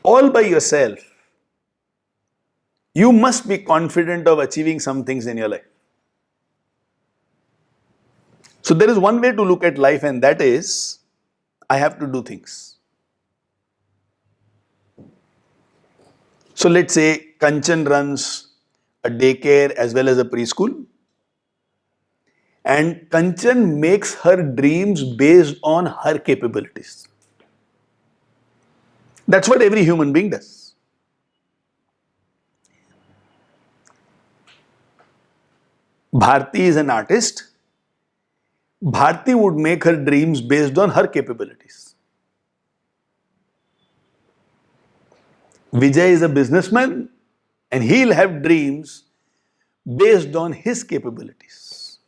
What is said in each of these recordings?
all by yourself, you must be confident of achieving some things in your life. So there is one way to look at life, and that is, I have to do things. So let's say Kanchan runs a daycare as well as a preschool, and Kanchan makes her dreams based on her capabilities. That's what every human being does. Bharti is an artist. Bharti would make her dreams based on her capabilities. Vijay is a businessman and he'll have dreams based on his capabilities.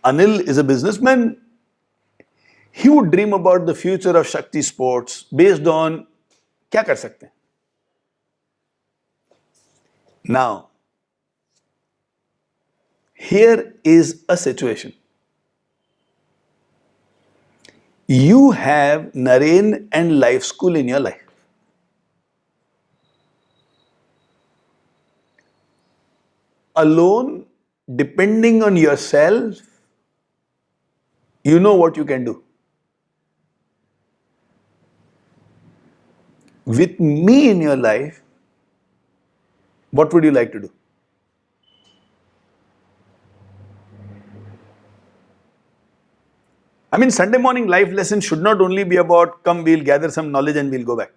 Anil is a businessman. He would dream about the future of Shakti sports based on क्या कर सकते हैं. Now, here is a situation. You have Naren and life school in your life. Alone, depending on yourself, you know what you can do. With me in your life, what would you like to do? I mean, Sunday morning life lesson should not only be about come, we'll gather some knowledge and we'll go back.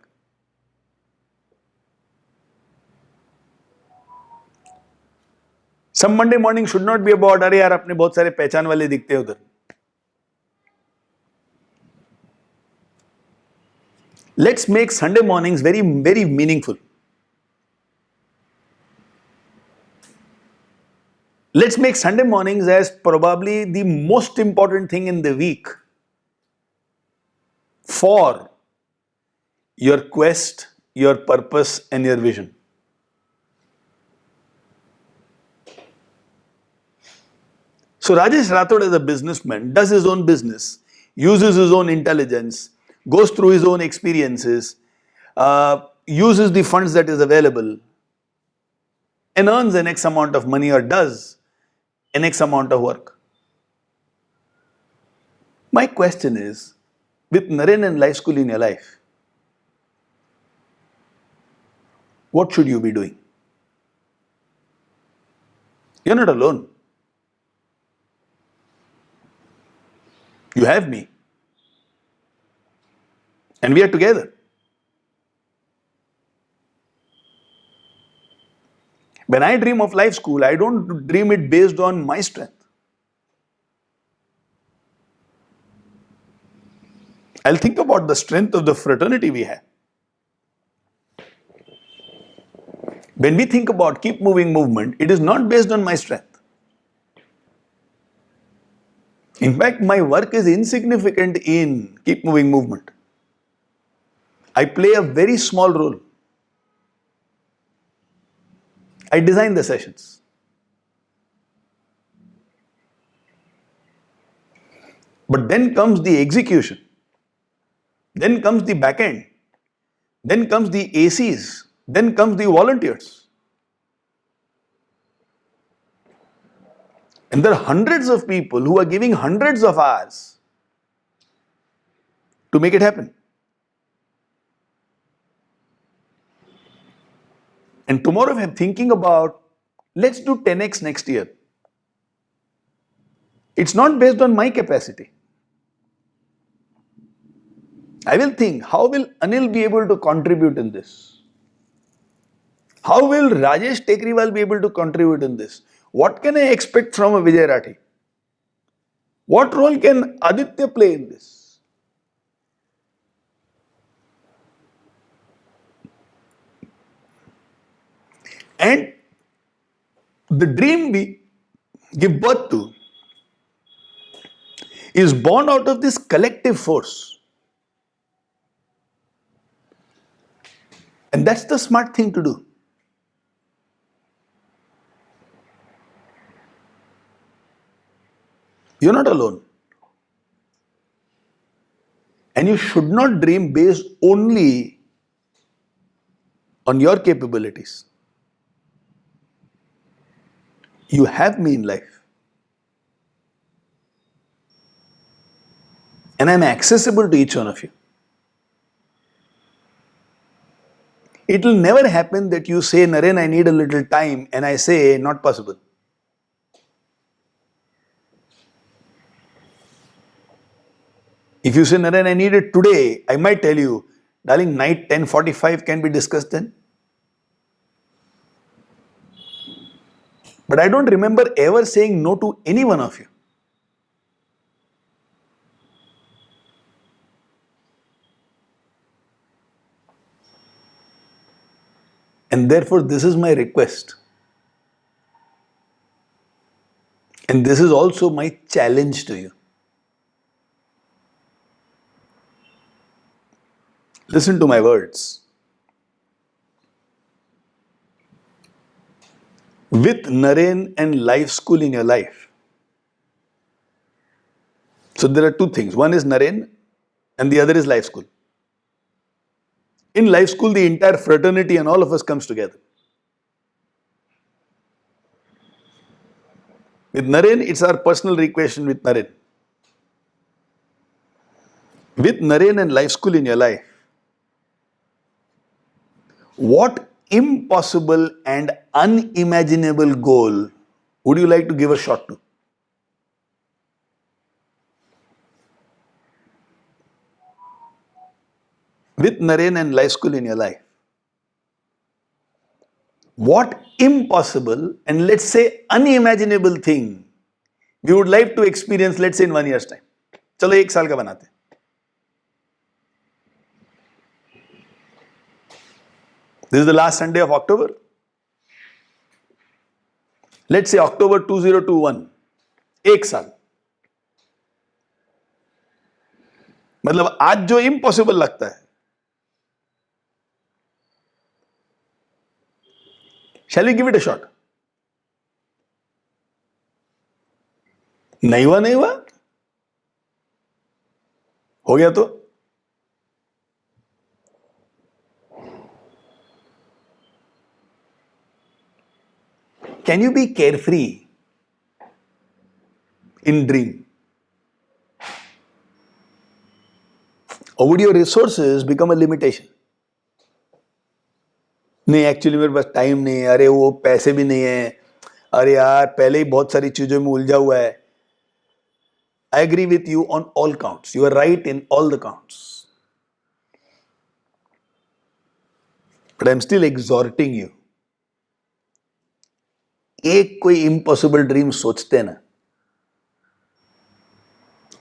Some Monday morning should not be about अरे यार अपने बहुत सारे पहचान वाले दिखते हैं उधर. Let's make Sunday mornings very, very meaningful. Let's make Sunday mornings as probably the most important thing in the week for your quest, your purpose, and your vision. So Rajesh Rathod as a businessman does his own business, uses his own intelligence, goes through his own experiences, uses the funds that is available, and earns an X amount of money or does an X amount of work. My question is, with Naren and life school in your life, what should you be doing? You're not alone. You have me. And we are together. When I dream of life school, I don't dream it based on my strength. I'll think about the strength of the fraternity we have. When we think about keep moving movement, it is not based on my strength. In fact, my work is insignificant in keep moving movement. I play a very small role. I design the sessions. But then comes the execution. Then comes the back end. Then comes the ACs. Then comes the volunteers. And there are hundreds of people who are giving hundreds of hours to make it happen. And tomorrow I'm thinking about, let's do 10x next year. It's not based on my capacity. I will think, how will Anil be able to contribute in this? How will Rajesh Tekriwal be able to contribute in this? What can I expect from a Vijay Rathi? What role can Aditya play in this? And the dream we give birth to is born out of this collective force. And that's the smart thing to do. You're not alone. And you should not dream based only on your capabilities. You have me in life. And I'm accessible to each one of you. It will never happen that you say, Naren, I need a little time, and I say, not possible. If you say, Naren, I need it today, I might tell you, darling, night 10:45 can be discussed then. But I don't remember ever saying no to any one of you. And therefore, this is my request. And this is also my challenge to you. Listen to my words. With Naren and life school in your life. So there are two things. One is Naren and the other is life school. In life school, the entire fraternity and all of us comes together. With Naren, it's our personal recreation with Naren. With Naren and life school in your life, what impossible and unimaginable goal would you like to give a shot to? With Naren and life school in your life, what impossible and let's say unimaginable thing we would like to experience, let's say in 1 year's time. चलो 1 साल का बनाते हैं. This is the last Sunday of October. Let's say October 2021. 1 साल. मतलब आज जो impossible लगता है, shall we give it a shot? नहीं हुआ हो गया तो can you be carefree in dream? Or would your resources become a limitation? नहीं एक्चुअली मेरे पास टाइम नहीं है, अरे वो पैसे भी नहीं है, अरे यार पहले ही बहुत सारी चीजों में उलझा हुआ है. I agree with you on all counts. You are right in all the counts. But I'm still exhorting you. एक कोई इम्पॉसिबल ड्रीम सोचते हैं ना,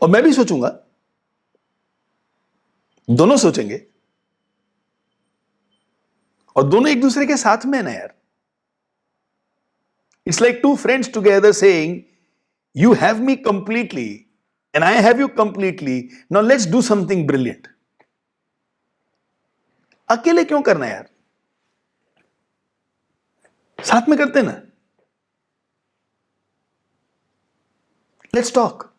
और मैं भी सोचूंगा, दोनों सोचेंगे, और दोनों एक दूसरे के साथ में ना यार. It's like two friends together saying, you have me completely and I have you completely. Now let's do something brilliant. अकेले क्यों करना यार? साथ में करते ना. Let's talk.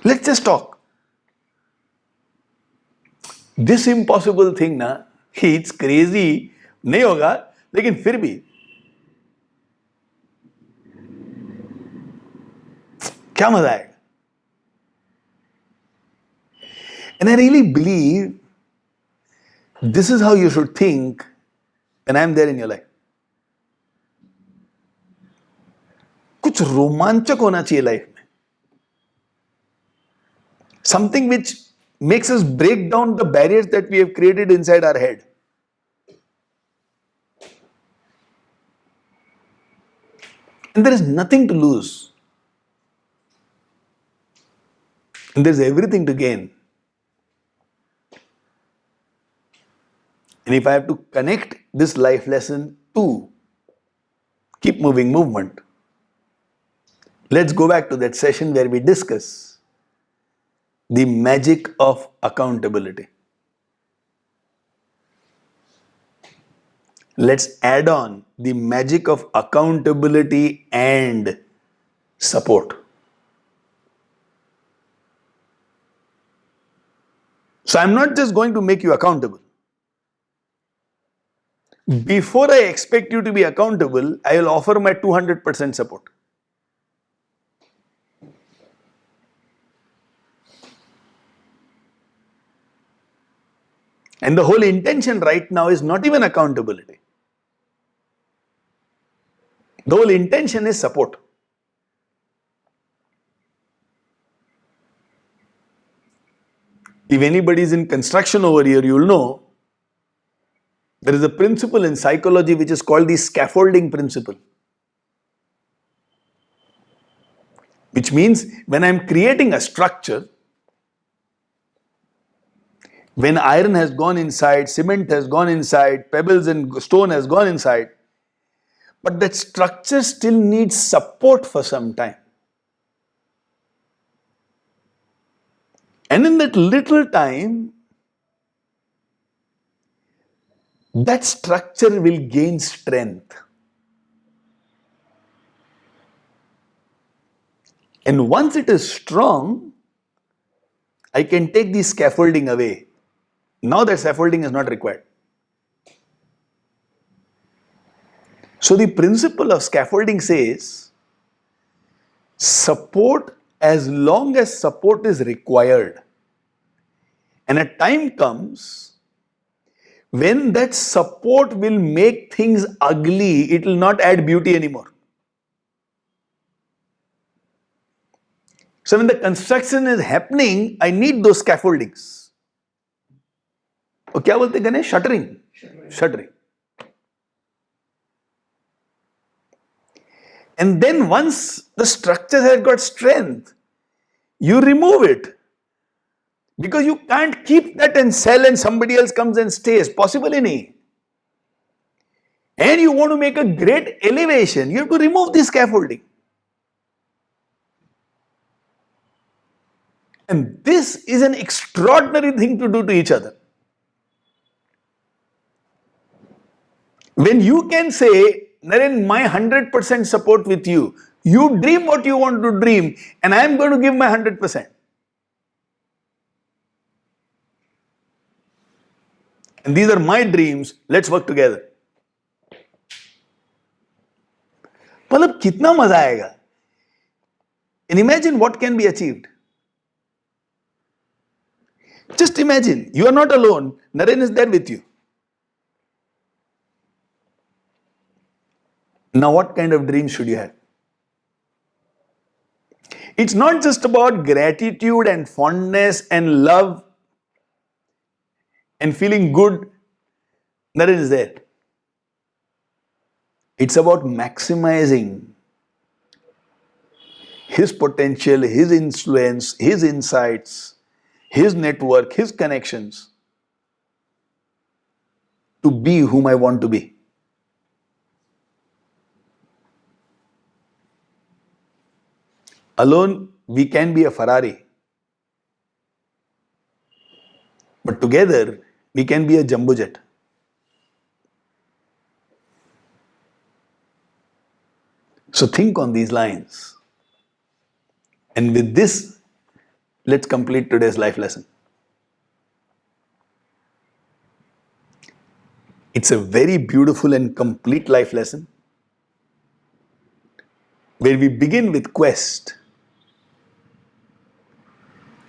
Let's just talk. This impossible thing ना, it's crazy, नहीं होगा, लेकिन फिर भी क्या मजा आएगा. And I really believe this is how you should think when I'm there in your life. कुछ रोमांचक होना चाहिए लाइफ में. Something which makes us break down the barriers that we have created inside our head. And there is nothing to lose. And there's everything to gain. And if I have to connect this life lesson to keep moving movement, let's go back to that session where we discuss the magic of accountability. Let's add on the magic of accountability and support. So I'm not just going to make you accountable. Before I expect you to be accountable, I will offer my 200% support. And the whole intention right now is not even accountability. The whole intention is support. If anybody is in construction over here, you will know there is a principle in psychology which is called the scaffolding principle. Which means when I am creating a structure, when iron has gone inside, cement has gone inside, pebbles and stone has gone inside, but that structure still needs support for some time. And in that little time, that structure will gain strength. And once it is strong, I can take the scaffolding away. Now that scaffolding is not required. So the principle of scaffolding says, support as long as support is required. And a time comes when that support will make things ugly, it will not add beauty anymore. So when the construction is happening, I need those scaffoldings. और क्या बोलते Ganesh? Shuttering. And then once the structure has got strength, you remove it. Because you can't keep that and sell and somebody else comes and stays. Possible nahi. And you want to make a great elevation, you have to remove the scaffolding. And this is an extraordinary thing to do to each other. When you can say, Naren, my 100% support with you. You dream what you want to dream, and I am going to give my 100%. And these are my dreams, let's work together. मतलब कितना मजा आएगा? And imagine what can be achieved. Just imagine, you are not alone, Naren is there with you. Now what kind of dreams should you have? It's not just about gratitude and fondness and love and feeling good. Naren is there. It's about maximizing his potential, his influence, his insights, his network, his connections to be whom I want to be. Alone, we can be a Ferrari. But together, we can be a jumbo jet. So think on these lines. And with this, let's complete today's life lesson. It's a very beautiful and complete life lesson where we begin with quest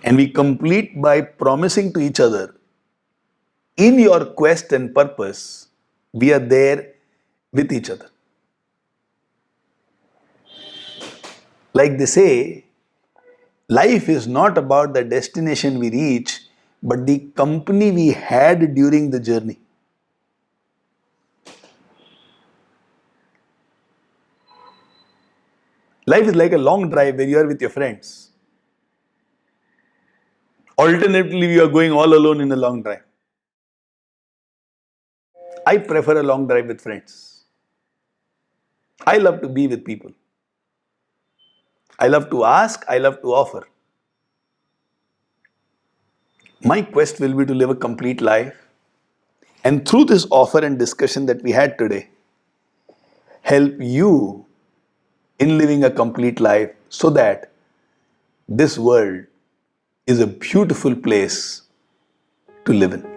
and we complete by promising to each other, in your quest and purpose, we are there with each other. Like they say, life is not about the destination we reach, but the company we had during the journey. Life is like a long drive where you are with your friends. Alternatively, you are going all alone in a long drive. I prefer a long drive with friends. I love to be with people. I love to ask, I love to offer. My quest will be to live a complete life, and through this offer and discussion that we had today, help you in living a complete life so that this world is a beautiful place to live in.